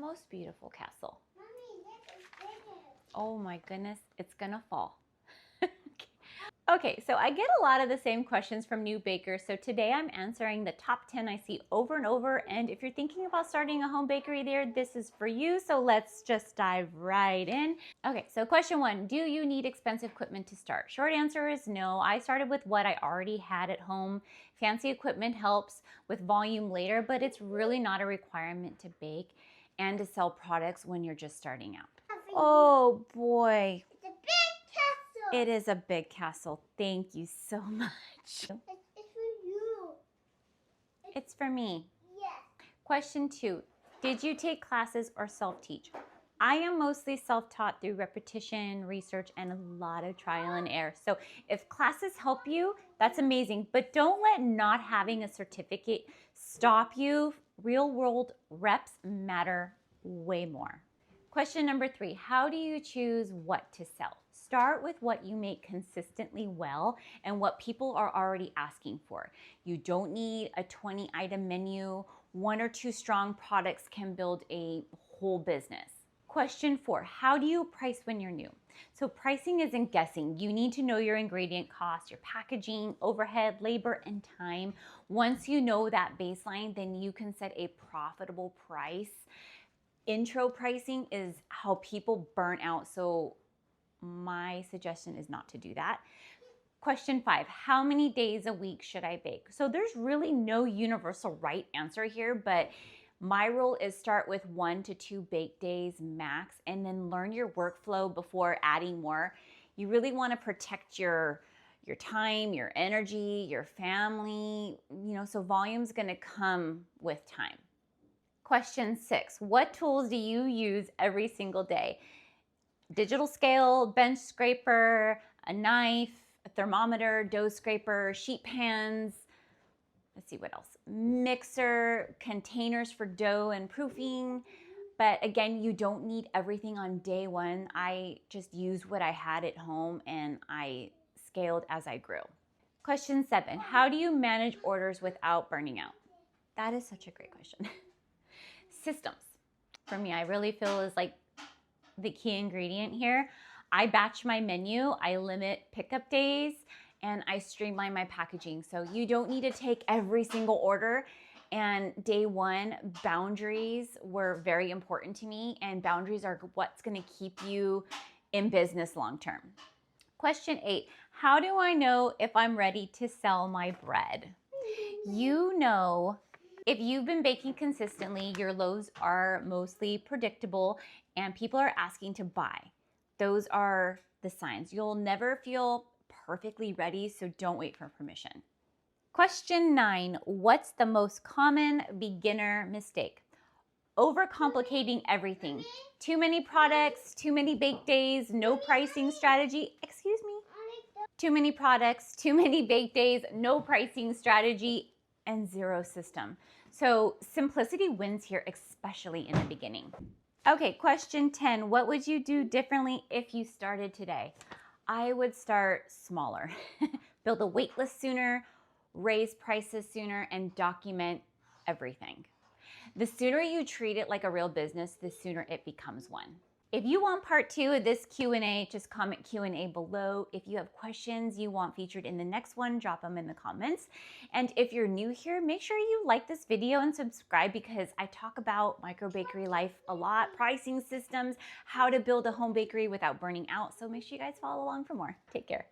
most beautiful castle. Mommy, this is bigger. Oh my goodness, it's gonna fall. Okay, so I get a lot of the same questions from new bakers. So today I'm answering the top 10 I see over and over. And if you're thinking about starting a home bakery there, this is for you. So let's just dive right in. Okay, so question 1, do you need expensive equipment to start? Short answer is no. I started with what I already had at home. Fancy equipment helps with volume later, but it's really not a requirement to bake and to sell products when you're just starting out. Oh boy. It's a big castle. It is a big castle. Thank you so much. It's for you. It's for me. Yes. Question 2, did you take classes or self-teach? I am mostly self-taught through repetition, research, and a lot of trial and error. So if classes help you, that's amazing. But don't let not having a certificate stop you. Real-world reps matter way more. Question number 3, how do you choose what to sell? Start with what you make consistently well and what people are already asking for. You don't need a 20-item menu. 1 or 2 strong products can build a whole business. Question 4, how do you price when you're new? So pricing isn't guessing. You need to know your ingredient costs, your packaging, overhead, labor, and time. Once you know that baseline, then you can set a profitable price. Intro pricing is how people burn out, so my suggestion is not to do that. Question 5, how many days a week should I bake? So there's really no universal right answer here, but my rule is start with 1 to 2 bake days max and then learn your workflow before adding more. You really want to protect your time, your energy, your family, so volume's going to come with time. Question 6, what tools do you use every single day? Digital scale, bench scraper, a knife, a thermometer, dough scraper, sheet pans, let's see what else, mixer, containers for dough and proofing. But again, you don't need everything on day 1. I just used what I had at home and I scaled as I grew. Question 7, how do you manage orders without burning out? That is such a great question. Systems, for me, I really feel is like the key ingredient here. I batch my menu, I limit pickup days, and I streamline my packaging. So you don't need to take every single order. And day 1, boundaries were very important to me, and boundaries are what's gonna keep you in business long term. Question 8, how do I know if I'm ready to sell my bread? You know, if you've been baking consistently, your loaves are mostly predictable and people are asking to buy. Those are the signs. You'll never feel perfectly ready, so don't wait for permission. Question 9, what's the most common beginner mistake? Overcomplicating everything. Too many products, too many bake days, no pricing strategy. Excuse me. Too many products, too many bake days, no pricing strategy, and 0 system. So simplicity wins here, especially in the beginning. Okay, question 10, what would you do differently if you started today? I would start smaller. Build a wait list sooner, raise prices sooner, and document everything. The sooner you treat it like a real business, the sooner it becomes one. If you want part 2 of this Q&A, just comment Q&A below. If you have questions you want featured in the next one, drop them in the comments. And if you're new here, make sure you like this video and subscribe because I talk about microbakery life a lot, pricing systems, how to build a home bakery without burning out. So make sure you guys follow along for more. Take care.